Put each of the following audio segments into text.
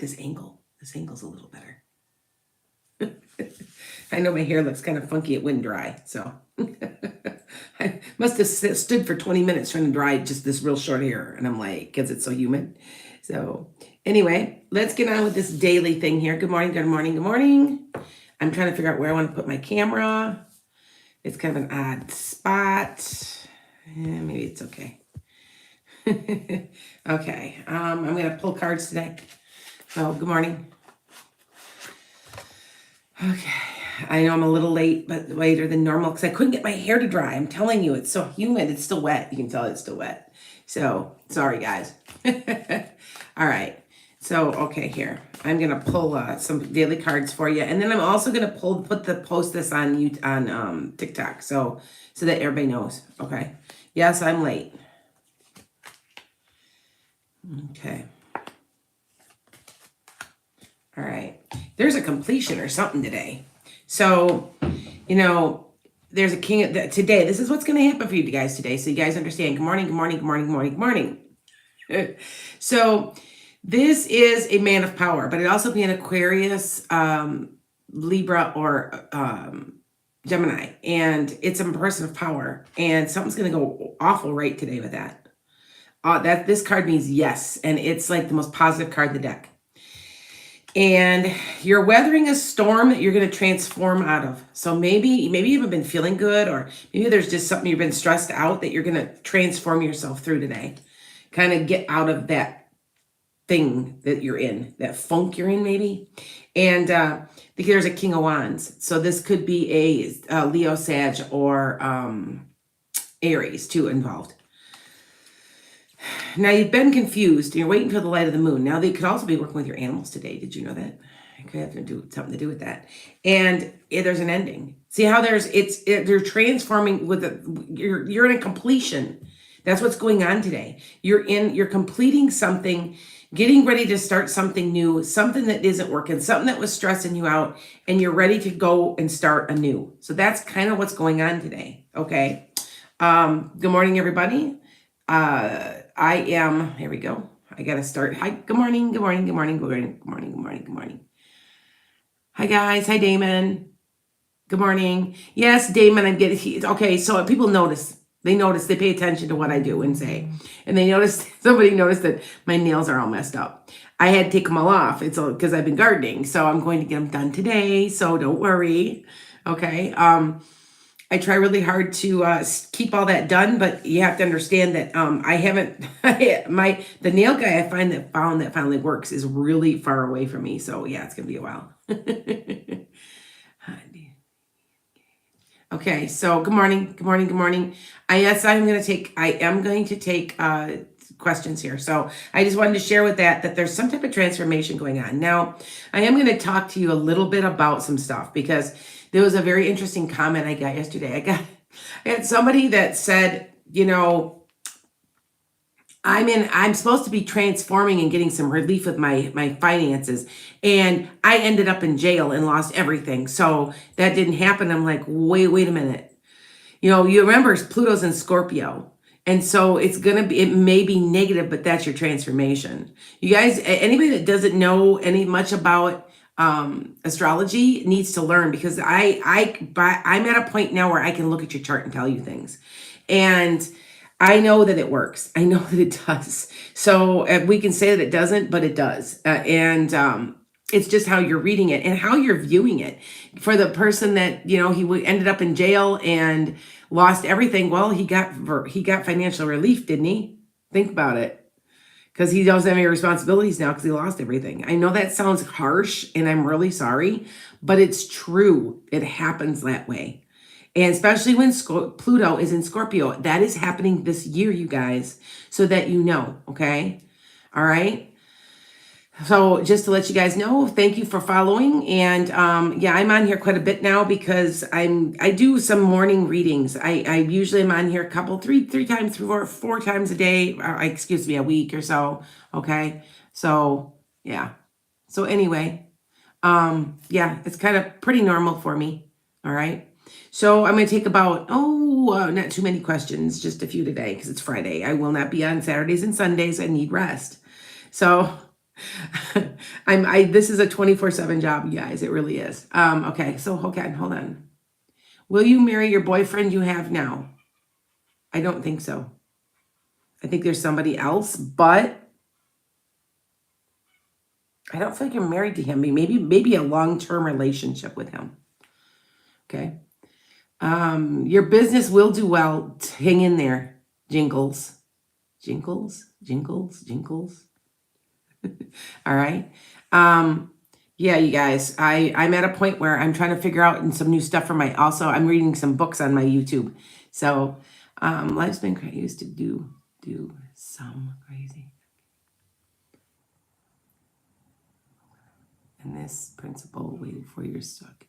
this angle. This angle's a little better. I know my hair looks kind of funky. It wouldn't dry, so I must have stood for 20 minutes trying to dry just this real short hair, and I'm like, because it's so humid. So anyway, let's get on with this daily thing here. Good morning, good morning, good morning. I'm trying to figure out where I want to put my camera. It's kind of an odd spot. Maybe it's okay. Okay, I'm going to pull cards today. So good morning. Okay, I know I'm a little late, but later than normal because I couldn't get my hair to dry. I'm telling you, it's so humid. It's still wet. You can tell it's still wet. So sorry, guys. All right. So, okay, here. I'm going to pull some daily cards for you. And then I'm also going to post this on TikTok so that everybody knows. Okay. Yes, I'm late. Okay. All right. There's a completion or something today. So, there's a king today. This is what's going to happen for you guys today. So you guys understand. Good morning, good morning, good morning, good morning, good morning. So this is a man of power, but it also be an Aquarius, Libra, or Gemini. And it's a person of power. And something's going to go awful right today with that. This card means yes. And it's like the most positive card in the deck. And you're weathering a storm that you're going to transform out of. So maybe you haven't been feeling good, or maybe there's just something you've been stressed out that you're going to transform yourself through today. Kind of get out of that thing that you're in, that funk you're in maybe. And there's a King of Wands. So this could be a Leo, Sag, or Aries too involved. Now, you've been confused. You're waiting for the light of the moon. Now, they could also be working with your animals today. Did you know that? It could have something to do with that. And there's an ending. See how they're transforming you're in a completion. That's what's going on today. You're completing something, getting ready to start something new, something that isn't working, something that was stressing you out, and you're ready to go and start anew. So that's kind of what's going on today. Okay. Good morning, everybody. Here we go. I got to start. Hi, good morning, good morning, good morning, good morning, good morning, good morning, good morning. Hi, guys. Hi, Damon. Good morning. Yes, Damon, I'm getting, okay, so people notice. They pay attention to what I do and say. And somebody noticed that my nails are all messed up. I had to take them all off. It's all because I've been gardening. So I'm going to get them done today. So don't worry. Okay. I try really hard to keep all that done, but you have to understand that I haven't, the nail guy I found that finally works is really far away from me. So yeah, it's going to be a while. Okay, so good morning, good morning, good morning. I am going to take questions here. So I just wanted to share with that there's some type of transformation going on. Now, I am going to talk to you a little bit about some stuff because there was a very interesting comment I got yesterday. I had somebody that said, I'm supposed to be transforming and getting some relief with my finances. And I ended up in jail and lost everything. So that didn't happen. I'm like, wait a minute. You remember Pluto's in Scorpio. And so it may be negative, but that's your transformation. You guys, anybody that doesn't know much about astrology needs to learn, because I'm at a point now where I can look at your chart and tell you things. And I know that it works. I know that it does. So we can say that it doesn't, but it does. And it's just how you're reading it and how you're viewing it. For the person that, he ended up in jail and lost everything. Well, he got financial relief, didn't he? Think about it. Because he doesn't have any responsibilities now because he lost everything. I know that sounds harsh and I'm really sorry, but it's true. It happens that way. And especially when Pluto is in Scorpio, that is happening this year, you guys, so that you know, okay? All right? So just to let you guys know, thank you for following. And I'm on here quite a bit now because I do some morning readings. I usually am on here four times a day, a week or so. Okay. So yeah. So anyway, it's kind of pretty normal for me. All right. So I'm going to take about, not too many questions, just a few today because it's Friday. I will not be on Saturdays and Sundays. I need rest. So This is a 24/7 job, you guys. It really is. Okay, so okay, hold on. Will you marry your boyfriend you have now? I don't think so. I think there's somebody else, but I don't feel like you're married to him. Maybe a long-term relationship with him. Okay. Your business will do well. Hang in there. Jingles. Jingles, jingles, jingles. All right. Yeah, you guys, I'm at a point where I'm trying to figure out some new stuff for also I'm reading some books on my YouTube. So, life's been crazy. Used to do some crazy. And this principle waited 4 years stuck.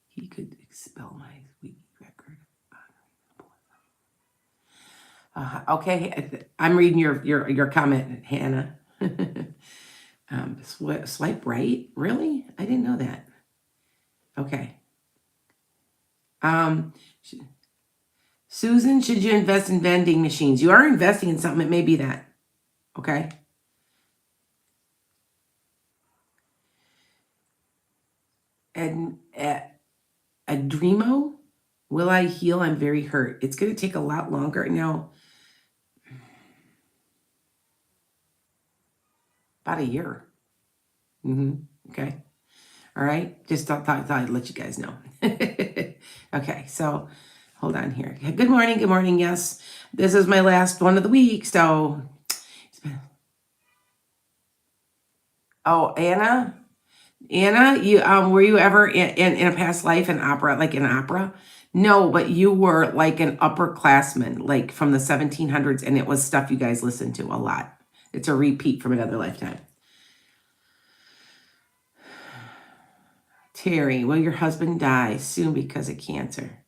He could expel my week record. Okay, I'm reading your comment, Hannah. Swipe right? Really? I didn't know that. Okay. Susan, should you invest in vending machines? You are investing in something. It may be that. Okay. And Adremo, will I heal? I'm very hurt. It's going to take a lot longer. Now, about a year. Okay. All right. Just thought I'd let you guys know. Okay. So hold on here. Good morning. Good morning. Yes. This is my last one of the week. So, oh, Anna, you were you ever in a past life in opera, like in opera? No, but you were like an upperclassman, like from the 1700s, and it was stuff you guys listened to a lot. It's a repeat from another lifetime. Terry, will your husband die soon because of cancer?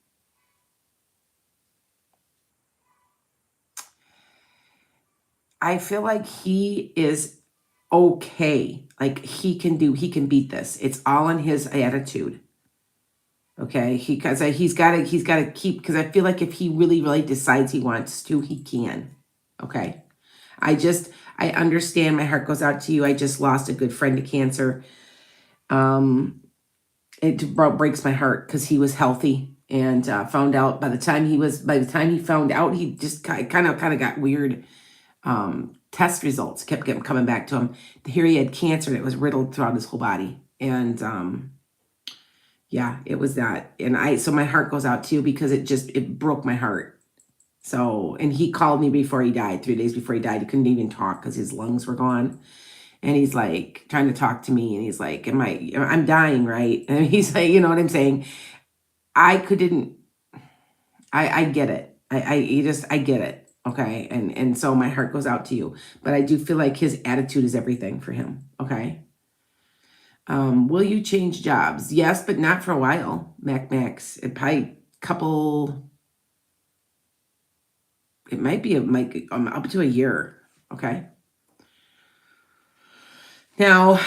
I feel like he is okay. Like he can beat this. It's all in his attitude. Okay, he's got to keep, because I feel like if he really decides he wants to, he can. Okay, I understand. My heart goes out to you. I just lost a good friend to cancer. It breaks my heart because he was healthy and found out by the time he found out, he just kind of got weird. Test results kept coming back to him. Here he had cancer and it was riddled throughout his whole body. And yeah, it was that. And so my heart goes out to you because it broke my heart. So, and he called me before he died, 3 days before he died. He couldn't even talk because his lungs were gone. And he's like trying to talk to me. And he's like, I'm dying, right? And he's like, you know what I'm saying? I get it. I get it. Okay. And so my heart goes out to you, but I do feel like his attitude is everything for him. Okay. Will you change jobs? Yes, but not for a while. Max. It probably it might be up to a year. Okay. Now,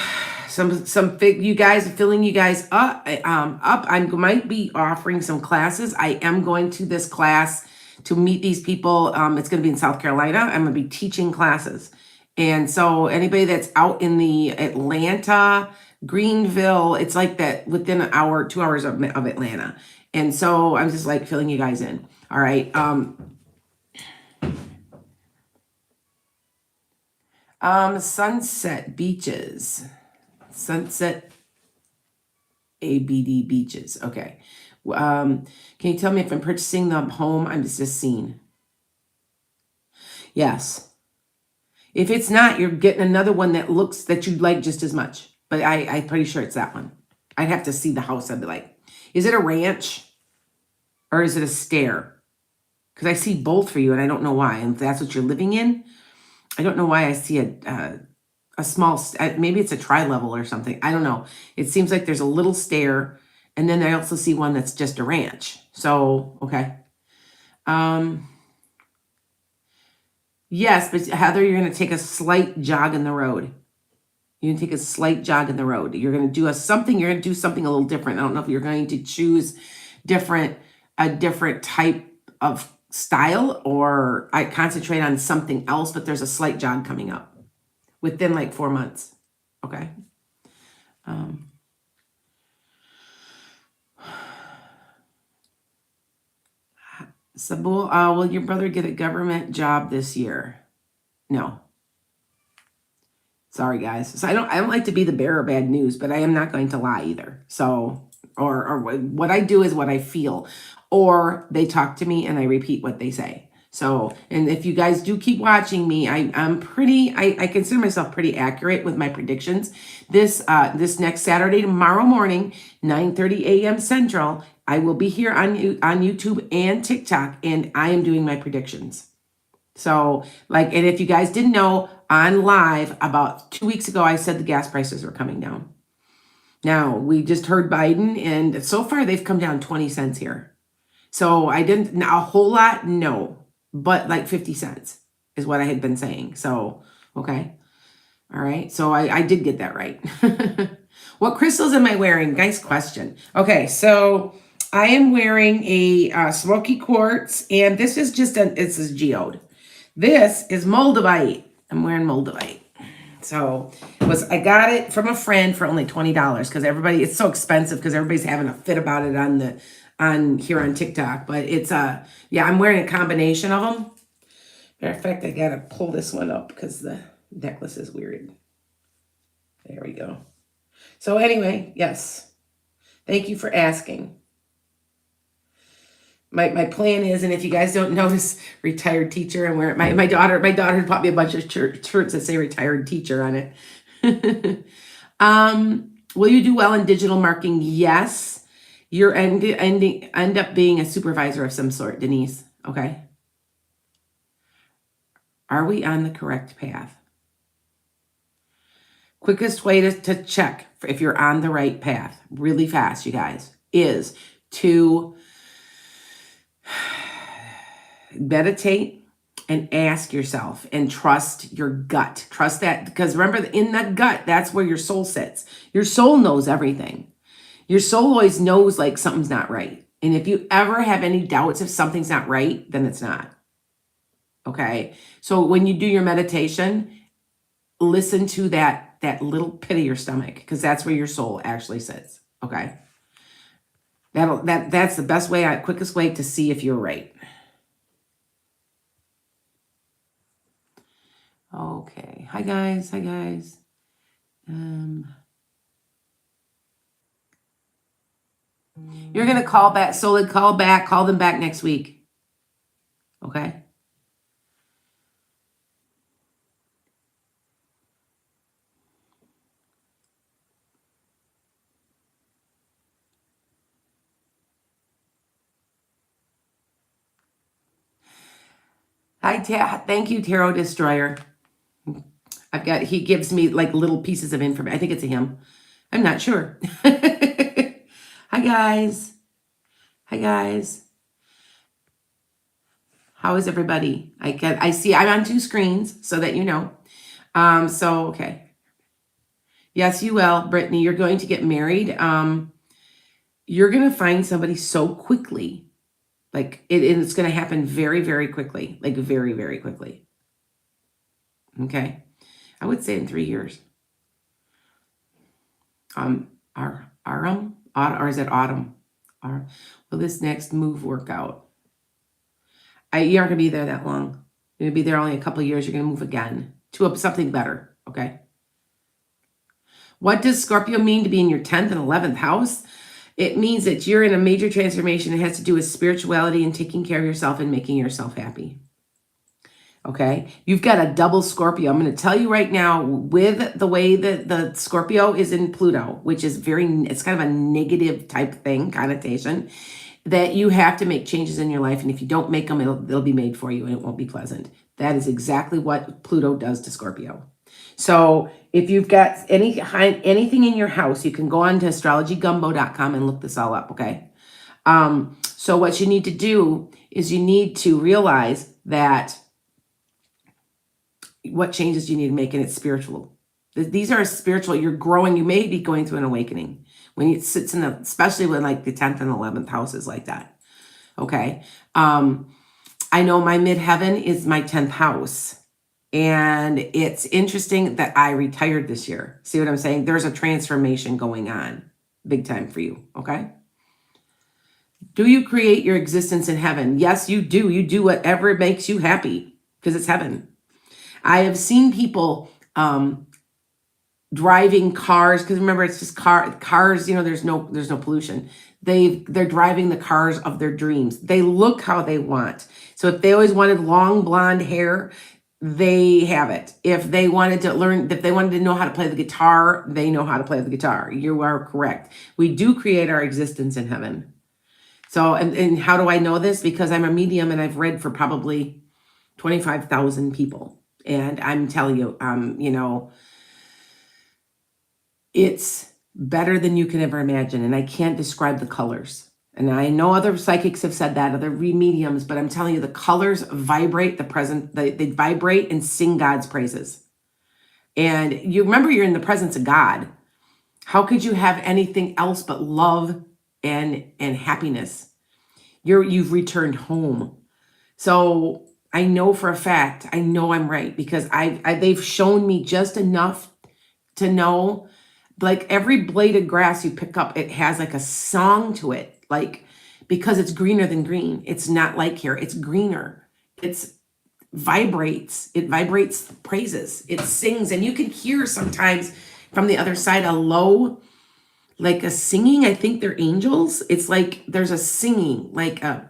you guys, filling you guys up. I might be offering some classes. I am going to this class to meet these people. It's going to be in South Carolina. I'm going to be teaching classes. And so anybody that's out in the Atlanta, Greenville, it's like that within an hour, 2 hours of Atlanta. And so I'm just like filling you guys in. All right. Sunset Beaches. Sunset ABD Beaches. Okay. Can you tell me if I'm purchasing the home I'm just seeing? Yes. If it's not, you're getting another one that you'd like just as much. But I'm pretty sure it's that one. I'd have to see the house. I'd be like, is it a ranch or is it a stair? Because I see both for you and I don't know why. And if that's what you're living in, I don't know why I see a small, maybe it's a tri-level or something. I don't know. It seems like there's a little stair. And then I also see one that's just a ranch. So, okay. Yes, but Heather, you're going to take a slight jog in the road. You're going to take a slight jog in the road. You're going to do something a little different. I don't know if you're going to choose a different type of style or I concentrate on something else, but there's a slight jog coming up within like 4 months. Okay. Sabul, will your brother get a government job this year? No. Sorry, guys. So I don't like to be the bearer of bad news, but I am not going to lie either. So, or what I do is what I feel, or they talk to me and I repeat what they say. So, and if you guys do keep watching me, I consider myself pretty accurate with my predictions. This next Saturday, tomorrow morning, 9:30 a.m. Central, I will be here on YouTube and TikTok, and I am doing my predictions. So, like, and if you guys didn't know, on live about 2 weeks ago, I said the gas prices were coming down. Now, we just heard Biden, and so far they've come down 20 cents here. So I didn't, a whole lot, no, but like 50 cents is what I had been saying. So, okay. All right. So I did get that right. What crystals am I wearing? Nice question. Okay. So I am wearing a smoky quartz, and this is just it's a geode. This is moldavite. I'm wearing moldavite. So I got it from a friend for only $20 because it's so expensive because everybody's having a fit about it on here on TikTok. But it's yeah, I'm wearing a combination of them. Matter of fact, I gotta pull this one up because the necklace is weird. There we go. So anyway, yes. Thank you for asking. My plan is, and if you guys don't notice, retired teacher, and where my daughter bought me a bunch of shirts that say retired teacher on it. Will you do well in digital marketing? Yes. You're end up being a supervisor of some sort, Denise. Okay. Are we on the correct path? Quickest way to check if you're on the right path, really fast, you guys, is to meditate and ask yourself and trust your gut. Trust that, because remember, in that gut, that's where your soul sits. Your soul knows everything. Your soul always knows like something's not right. And if you ever have any doubts if something's not right, then it's not. Okay. So when you do your meditation, listen to that little pit of your stomach, because that's where your soul actually sits. Okay. That's the best way, quickest way to see if you're right. Okay. Hi guys. Hi guys. You're going to call back. Solid, call back. Call them back next week. Okay. Hi, thank you, Tarot Destroyer. He gives me like little pieces of information. I think it's a him. I'm not sure. Hi guys. Hi guys. How is everybody? I see I'm on two screens so that you know. So okay. Yes, you will, Brittany. You're going to get married. You're gonna find somebody so quickly. Like it's gonna happen very, very quickly. Like very, very quickly. Okay. I would say in 3 years. Autumn, or is it autumn? Will this next move work out? You aren't gonna be there that long. You're gonna be there only a couple of years. You're gonna move again to something better. Okay. What does Scorpio mean to be in your 10th and 11th house? It means that you're in a major transformation. It has to do with spirituality and taking care of yourself and making yourself happy. Okay, you've got a double Scorpio. I'm going to tell you right now, with the way that the Scorpio is in Pluto, which is it's kind of a negative type thing, connotation, that you have to make changes in your life. And if you don't make them, they'll be made for you and it won't be pleasant. That is exactly what Pluto does to Scorpio. So if you've got anything in your house, you can go on to astrologygumbo.com and look this all up. Okay. So what you need to do is you need to realize that what changes do you need to make, and it's spiritual. These are spiritual. You're growing. You may be going through an awakening when it sits in especially when like the 10th and 11th houses like that. Okay. I know my midheaven is my 10th house, And it's interesting that I retired this year. See what I'm saying? There's a transformation going on big time for you. Okay. Do you create your existence in heaven? Yes, you do. You do whatever makes you happy because it's heaven. I have seen people driving cars, because remember, it's just cars, there's no pollution. They're driving the cars of their dreams. They look how they want. So if they always wanted long blonde hair, they have it. If they wanted to know how to play the guitar, they know how to play the guitar. You are correct. We do create our existence in heaven. So, and how do I know this? Because I'm a medium and I've read for probably 25,000 people. And I'm telling you, it's better than you can ever imagine. And I can't describe the colors. And I know other psychics have said that, other mediums, but I'm telling you, the colors vibrate they vibrate and sing God's praises. And you remember, you're in the presence of God. How could you have anything else but love and happiness? You've returned home. So I know for a fact, I know I'm right, because they've shown me just enough to know, like every blade of grass you pick up, it has like a song to it, like, because it's greener than green. It's not like here, it's greener. It vibrates praises, it sings. And you can hear sometimes from the other side a low, like a singing. I think they're angels. It's like there's a singing, like I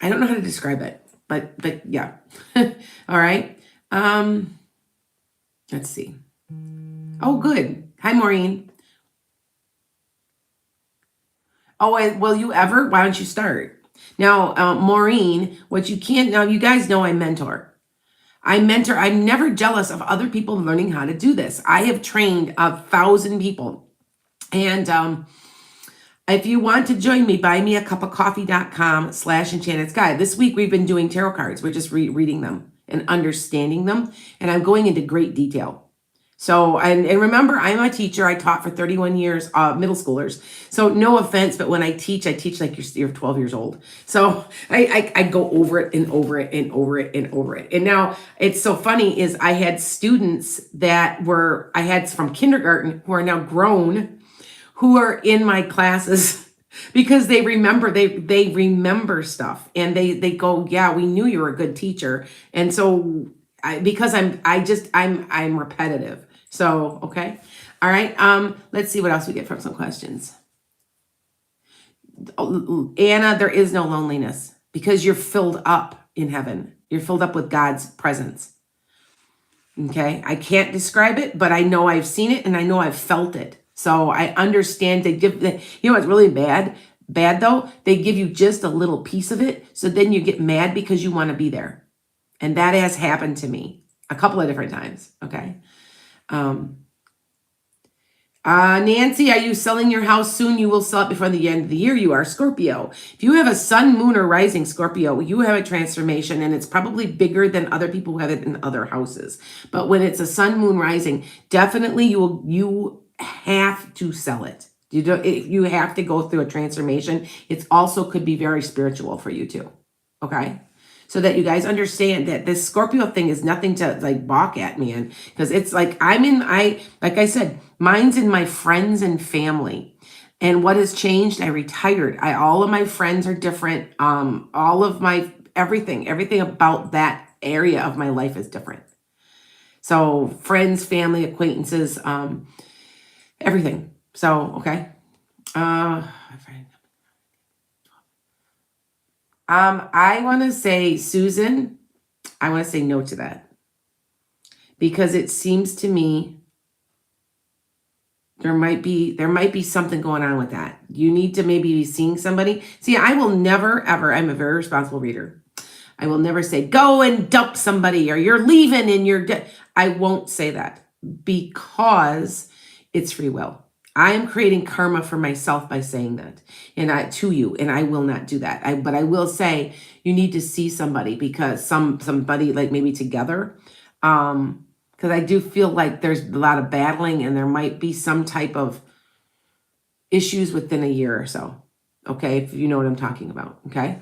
don't know how to describe it, but yeah. All right. Let's see. Oh, good. Hi, Maureen. Oh, will you ever? Why don't you start? Now, Maureen, what you can't, now you guys know I mentor. I'm never jealous of other people learning how to do this. I have trained 1,000 people. And if you want to join me, buymeacupofcoffee.com/enchantedskye. This week we've been doing tarot cards. We're just reading them and understanding them. And I'm going into great detail. So, and remember, I'm a teacher. I taught for 31 years, middle schoolers. So no offense, but when I teach like you're 12 years old. So I go over it and over it and over it and over it. And now it's so funny is I had students I had from kindergarten who are now grown, who are in my classes because they remember, they remember stuff, and they go, yeah, we knew you were a good teacher. And so because I'm repetitive. So, okay. All right. Let's see what else we get from some questions. Anna, there is no loneliness because you're filled up in heaven. You're filled up with God's presence. Okay. I can't describe it, but I know I've seen it and I know I've felt it. So I understand what's really bad though? They give you just a little piece of it. So then you get mad because you want to be there. And that has happened to me a couple of different times. Okay. Nancy, are you selling your house soon? You will sell it before the end of the year. You are Scorpio. If you have a sun, moon, or rising Scorpio, you have a transformation, and it's probably bigger than other people who have it in other houses. But when it's a sun, moon, rising, definitely you have to sell it. You have to go through a transformation. It also could be very spiritual for you too. Okay. So that you guys understand that this Scorpio thing is nothing to like balk at, man. Because it's like like I said, mine's in my friends and family. And what has changed? I retired. All of my friends are different. All of my everything about that area of my life is different. So friends, family, acquaintances, everything. So okay. I want to say, Susan, I want to say no to that, because it seems to me there might be something going on with that. You need to maybe be seeing somebody. See, I will never, ever, I'm a very responsible reader. I will never say, go and dump somebody or you're leaving and you're dead. I won't say that because it's free will. I am creating karma for myself by saying that to you, and I will not do that. But I will say you need to see somebody, because somebody like maybe together, because I do feel like there's a lot of battling and there might be some type of issues within a year or so. Okay, if you know what I'm talking about. Okay.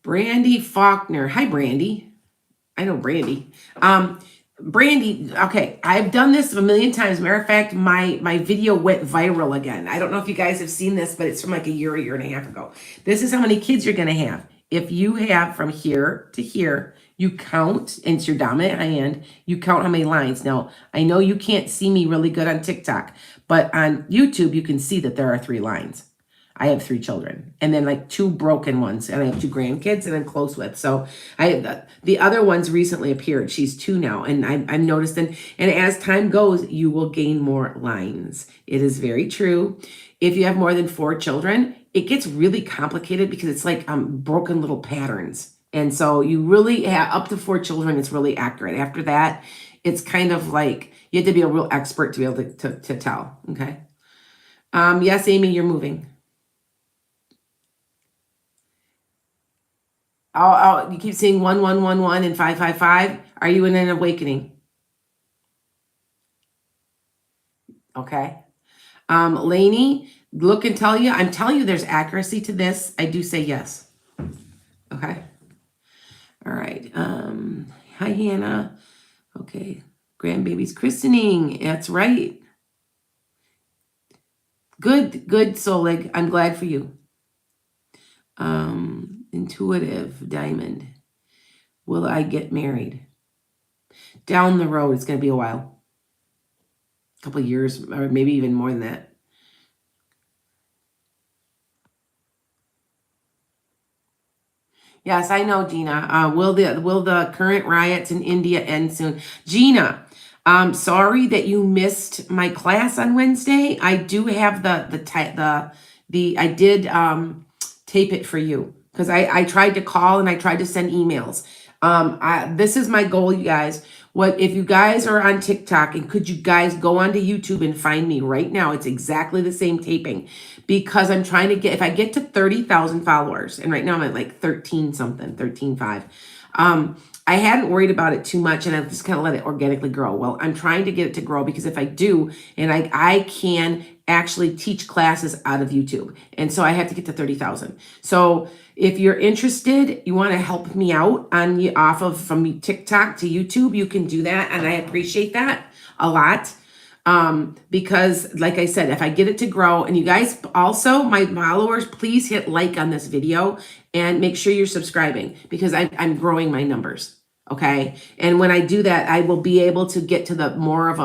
Brandy Faulkner. Hi, Brandy. I know Brandy. Brandy, okay, I've done this a million times. Matter of fact, my video went viral again. I don't know if you guys have seen this, but it's from like a year and a half ago. This is how many kids you're gonna have. If you have from here to here, you count, and it's your dominant hand, you count how many lines. Now, I know you can't see me really good on TikTok, but on YouTube, you can see that there are 3 lines. I have 3 children, and then like 2 broken ones, and I have 2 grandkids that I'm close with. So the other ones recently appeared. She's 2 now, and I'm noticed, and as time goes, you will gain more lines. It is very true. If you have more than 4 children, it gets really complicated because it's like broken little patterns. And so you really have up to 4 children, it's really accurate. After that, it's kind of like you have to be a real expert to be able to tell. Okay. Yes, Amy, you're moving. Oh, you keep saying 1111 and 555. Are you in an awakening? Okay. Lainey, look and tell you. I'm telling you there's accuracy to this. I do say yes. Okay. All right. Hi, Hannah. Okay. Grandbaby's christening. That's right. Good, Solig. I'm glad for you. Intuitive Diamond. Will I get married? Down the road, it's going to be a while. A couple of years, or maybe even more than that. Yes, I know, Gina. Will the current riots in India end soon? Gina, sorry that you missed my class on Wednesday. I do have I did tape it for you because I tried to call and I tried to send emails. This is my goal, you guys. What if you guys are on TikTok, and could you guys go onto YouTube and find me right now? It's exactly the same taping because I'm trying to get, if I get to 30,000 followers, and right now I'm at like 13 something, 13.5. I hadn't worried about it too much, and I've just kind of let it organically grow. Well, I'm trying to get it to grow because if I do, and I can actually teach classes out of YouTube. And so I have to get to 30,000. So if you're interested, you want to help me out from TikTok to YouTube, you can do that. And I appreciate that a lot. Because like I said, if I get it to grow, and you guys also, my followers, please hit like on this video and make sure you're subscribing because I'm growing my numbers. Okay. And when I do that, I will be able to get to the more of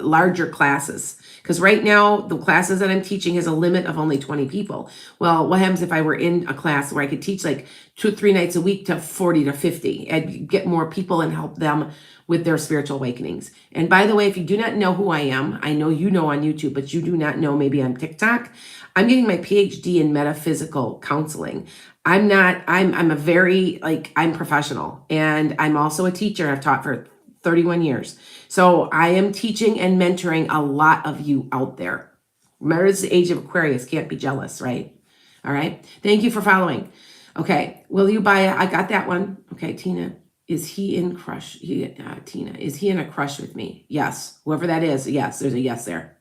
larger classes. Because right now, the classes that I'm teaching has a limit of only 20 people. Well, what happens if I were in a class where I could teach like 2 or 3 nights a week to 40 to 50 and get more people and help them with their spiritual awakenings? And by the way, if you do not know who I am, I know you know on YouTube, but you do not know maybe on TikTok, I'm getting my PhD in metaphysical counseling. I'm professional, and I'm also a teacher. I've taught for 31 years. So I am teaching and mentoring a lot of you out there. Remember, it's the age of Aquarius. Can't be jealous, right? All right. Thank you for following. Okay. Will you buy it? I got that one. Okay. Tina, is he in crush? Tina, is he in a crush with me? Yes. Whoever that is. Yes. There's a yes there.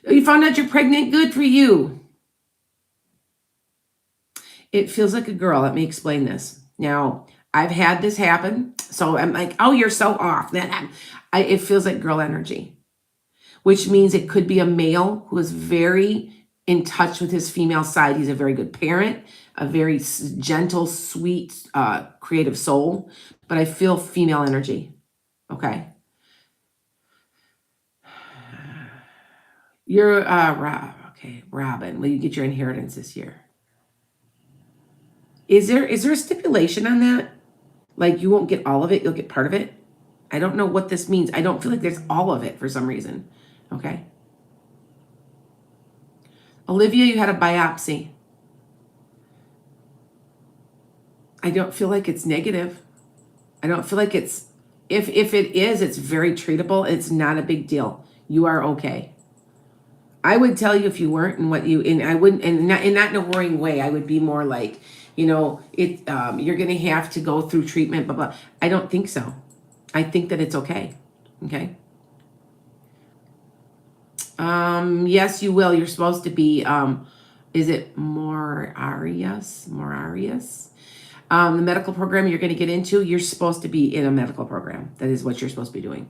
Oh, you found out you're pregnant. Good for you. It feels like a girl. Let me explain this. Now, I've had this happen. So I'm like, oh, you're so off. It feels like girl energy, which means it could be a male who is very in touch with his female side. He's a very good parent, a very gentle, sweet, creative soul. But I feel female energy. Okay. You're Robin. Will you get your inheritance this year? Is there a stipulation on that? Like you won't get all of it, you'll get part of it? I don't know what this means. I don't feel like there's all of it for some reason. Okay. Olivia, you had a biopsy. I don't feel like it's negative. I don't feel like it's, if it is, it's very treatable. It's not a big deal. You are okay. I would tell you if you weren't, and I wouldn't, and not in a worrying way. I would be more like, you're going to have to go through treatment, blah, blah. I don't think so. I think that it's okay. Okay. Yes, you will. You're supposed to be, Is it Morarius? The medical program you're going to get into, you're supposed to be in a medical program. That is what you're supposed to be doing.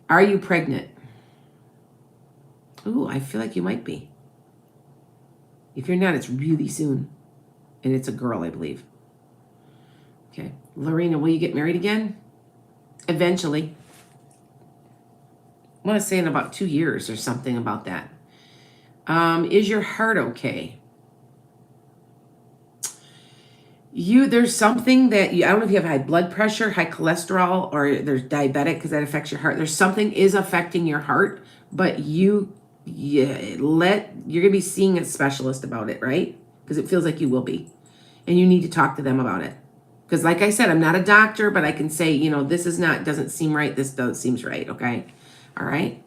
Are you pregnant? Ooh, I feel like you might be. If you're not, it's really soon. And it's a girl, I believe. Okay. Lorena, will you get married again? Eventually. I want to say in about 2 years or something about that. Is your heart okay? There's something that I don't know if you have high blood pressure, high cholesterol, or there's diabetic because that affects your heart. There's something is affecting your heart, but you're gonna be seeing a specialist about it, right? Because it feels like you will be, and you need to talk to them about it. Because like I said, I'm not a doctor, but I can say, this doesn't seem right. This seems right. Okay, all right.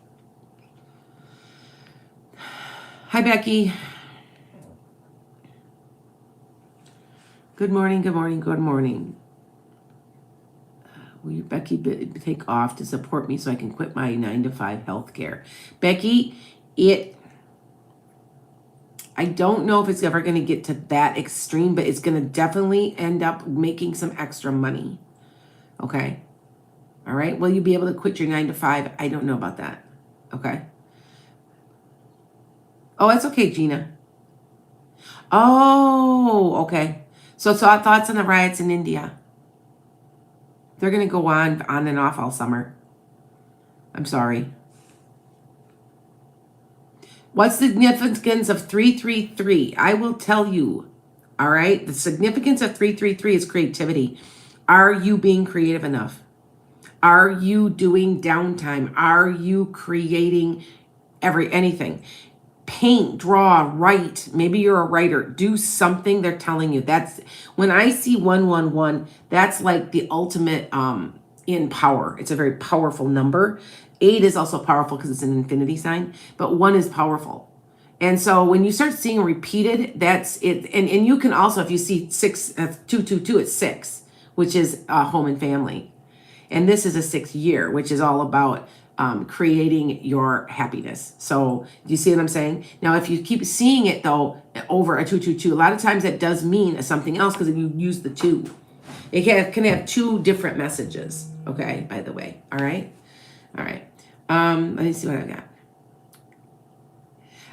Hi, Becky. Good morning, good morning, good morning. Will you, Becky, take off to support me so I can quit my 9-to-5 healthcare? Becky, I don't know if it's ever going to get to that extreme, but it's going to definitely end up making some extra money. Okay? All right? Will you be able to quit your 9-to-5? I don't know about that. Okay? Oh, that's okay, Gina. Oh, okay. So thoughts on the riots in India. They're going to go on and off all summer. I'm sorry. What's the significance of 333? I will tell you. All right? The significance of 333 is creativity. Are you being creative enough? Are you doing downtime? Are you creating anything? Paint, draw, write. Maybe you're a writer. Do something they're telling you. That's when I see 111, that's like the ultimate in power. It's a very powerful number. 8 is also powerful because it's an infinity sign, but 1 is powerful. And so when you start seeing repeated, that's it. And you can also, if you see 222, it's 6, which is home and family. And this is a 6th year, which is all about creating your happiness. So do you see what I'm saying? Now, if you keep seeing it though, over a 222, a lot of times that does mean something else because you use the 2. It can have 2 different messages. Okay, by the way. All right. All right. Let me see what I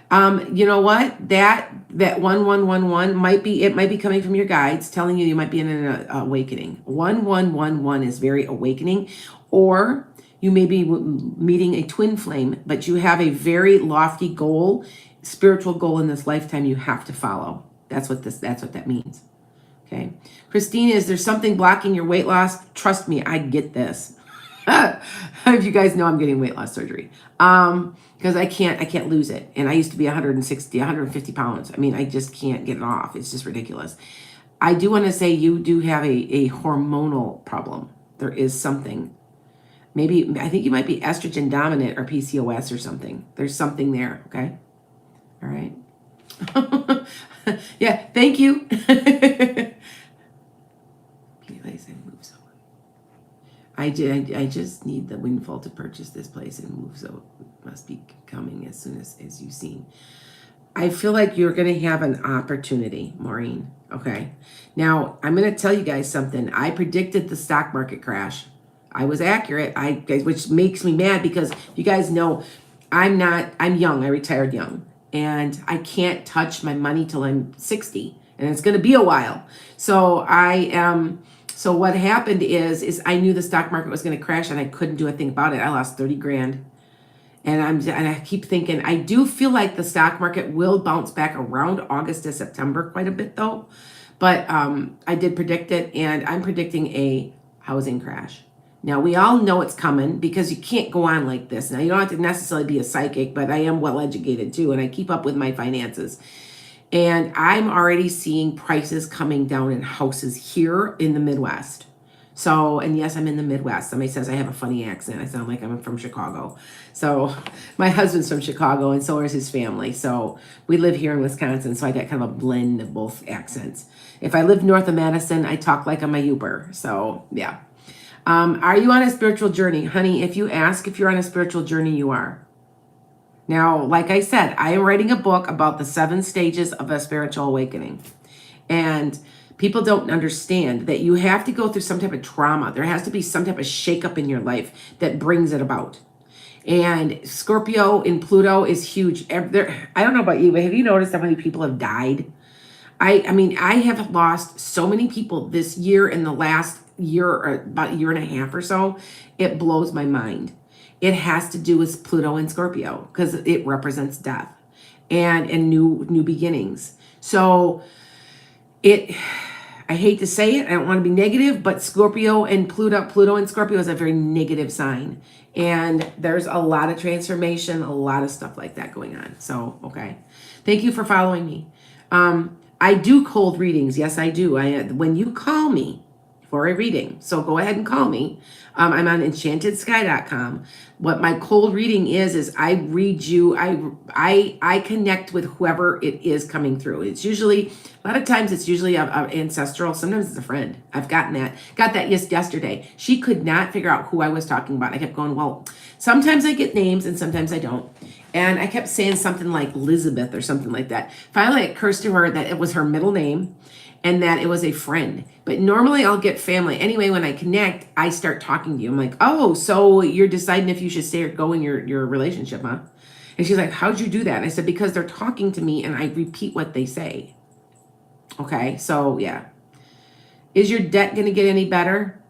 got. You know what? That 1111 might be coming from your guides telling you might be in an awakening. 1111 is very awakening, or you may be meeting a twin flame, but you have a very lofty goal, spiritual goal in this lifetime you have to follow. That's what that means. Okay. Christine, is there something blocking your weight loss? Trust me, I get this. If you guys know, I'm getting weight loss surgery. Because I can't lose it. And I used to be 160, 150 pounds. I mean, I just can't get it off. It's just ridiculous. I do want to say you do have a hormonal problem. There is something. Maybe, I think you might be estrogen dominant or PCOS or something. There's something there, okay? All right. Yeah, thank you. I just need the windfall to purchase this place and move, so it must be coming as soon as you've seen. I feel like you're going to have an opportunity, Maureen, okay? Now, I'm going to tell you guys something. I predicted the stock market crash. I was accurate, which makes me mad because you guys know I'm young. I retired young. And I can't touch my money till I'm 60. And it's going to be a while. So so what happened is I knew the stock market was going to crash and I couldn't do a thing about it. I lost 30 grand. And I keep thinking, I do feel like the stock market will bounce back around August to September quite a bit though. But I did predict it, and I'm predicting a housing crash. Now, we all know it's coming because you can't go on like this. Now, you don't have to necessarily be a psychic, but I am well educated too, and I keep up with my finances. And I'm already seeing prices coming down in houses here in the Midwest. So, and yes, I'm in the Midwest. Somebody says I have a funny accent. I sound like I'm from Chicago. So my husband's from Chicago, and so is his family. So we live here in Wisconsin, so I got kind of a blend of both accents. If I lived north of Madison, I talk like I'm a Uber. So, yeah. Are you on a spiritual journey? Honey, if you ask if you're on a spiritual journey, you are. Now, like I said, I am writing a book about the 7 stages of a spiritual awakening. And people don't understand that you have to go through some type of trauma. There has to be some type of shakeup in your life that brings it about. And Scorpio in Pluto is huge. I don't know about you, but have you noticed how many people have died? I mean, I have lost so many people this year in the last year, or about a year and a half or so. It blows my mind. It has to do with Pluto and Scorpio because it represents death and new beginnings. So it, I hate to say it, I don't want to be negative, but Scorpio and Pluto and Scorpio is a very negative sign. And there's a lot of transformation, a lot of stuff like that going on. So, okay. Thank you for following me. I do cold readings. Yes, I do. When you call me for a reading, so go ahead and call me. I'm on enchantedskye.com. What my cold reading is I read you. I connect with whoever it is coming through. It's usually, a lot of times it's usually a ancestral. Sometimes it's a friend. I've got that yesterday. She could not figure out who I was talking about. I kept going, well, sometimes I get names and sometimes I don't. And I kept saying something like Elizabeth or something like that. Finally, it occurs to her that it was her middle name and that it was a friend. But normally I'll get family. Anyway, when I connect, I start talking to you. I'm like, oh, so you're deciding if you should stay or go in your relationship, huh? And she's like, how'd you do that? And I said, because they're talking to me and I repeat what they say. Okay, so yeah. Is your debt going to get any better?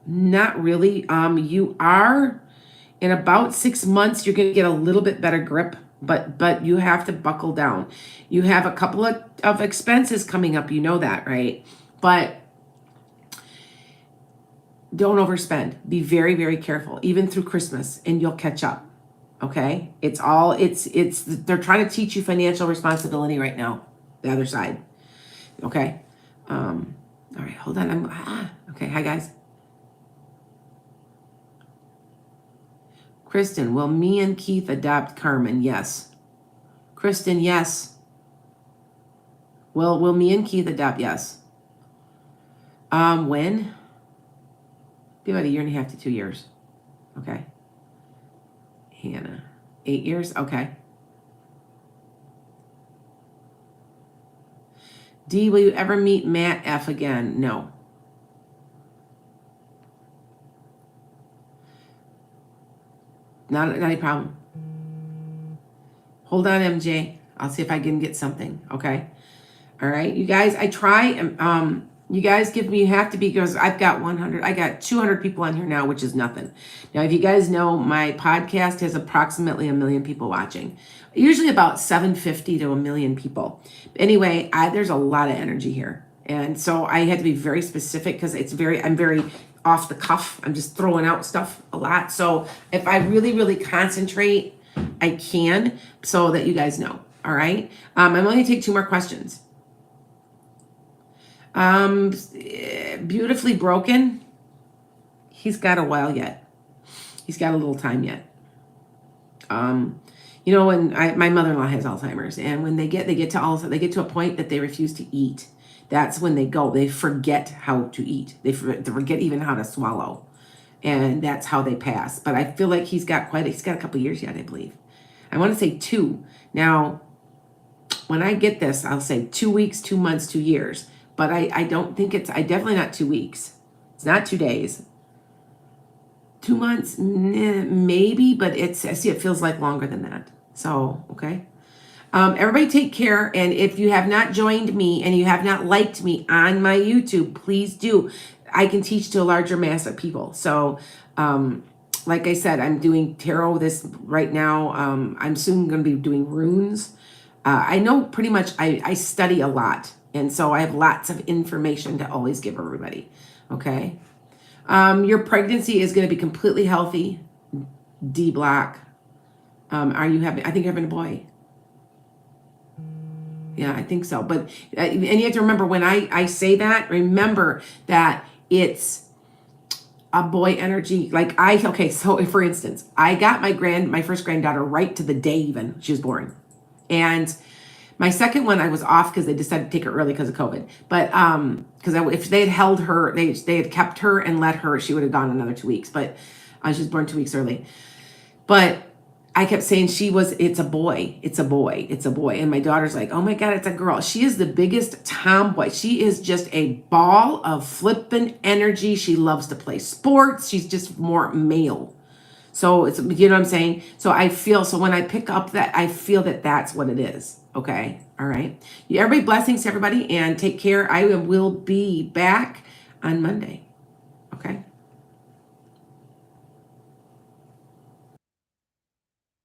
Not really. You are... In about 6 months, you're going to get a little bit better grip, but you have to buckle down. You have a couple of expenses coming up. You know that, right? But don't overspend. Be very, very careful, even through Christmas, and you'll catch up. Okay? They're trying to teach you financial responsibility right now, the other side. Okay? All right, hold on. Okay, hi, guys. Kristen, will me and Keith adopt Carmen? Yes. Kristen, yes. Will me and Keith adopt? Yes. When? Be about a year and a half to 2 years. Okay. Hannah, 8 years? Okay. D, will you ever meet Matt F again? No. Not a problem. Hold on, MJ. I'll see if I can get something. Okay. All right. You guys, I try. You guys you have to be, because I've got 200 people on here now, which is nothing. Now, if you guys know, my podcast has approximately 1 million people watching. Usually about 750 to 1 million people. Anyway, there's a lot of energy here. And so I had to be very specific because I'm very off the cuff. I'm just throwing out stuff a lot. So if I really, really concentrate, I can, so that you guys know. All right. I'm only going to take 2 more questions. Beautifully broken. He's got a while yet. He's got a little time yet. You know, when my mother-in-law has Alzheimer's, and when they get to a point that they refuse to eat. That's when they forget how to eat. They forget even how to swallow. And that's how they pass. But I feel like he's got a couple years yet, I believe. I want to say 2. Now, when I get this, I'll say 2 weeks, 2 months, 2 years. But I don't think definitely not 2 weeks. It's not 2 days. 2 months, maybe, but I see it feels like longer than that. So, okay. Everybody take care. And if you have not joined me and you have not liked me on my YouTube, please do. I can teach to a larger mass of people. So, like I said, I'm doing tarot this right now. I'm soon going to be doing runes. I know pretty much I study a lot. And so I have lots of information to always give everybody. Okay. Your pregnancy is going to be completely healthy. D block. I think you're having a boy. Yeah, I think so. But, and you have to remember when I say that, remember that it's a boy energy. So for instance, I got my first granddaughter right to the day even she was born. And my second one, I was off because they decided to take her early because of COVID. But because if they had held her, they had kept her and let her, she would have gone another 2 weeks. But she was born 2 weeks early. But I kept saying it's a boy, it's a boy, it's a boy. And my daughter's like, oh my God, it's a girl. She is the biggest tomboy. She is just a ball of flippin' energy. She loves to play sports. She's just more male. So it's, you know what I'm saying? So so when I pick up that, I feel that that's what it is. Okay. All right. Everybody, blessings to everybody, and take care. I will be back on Monday.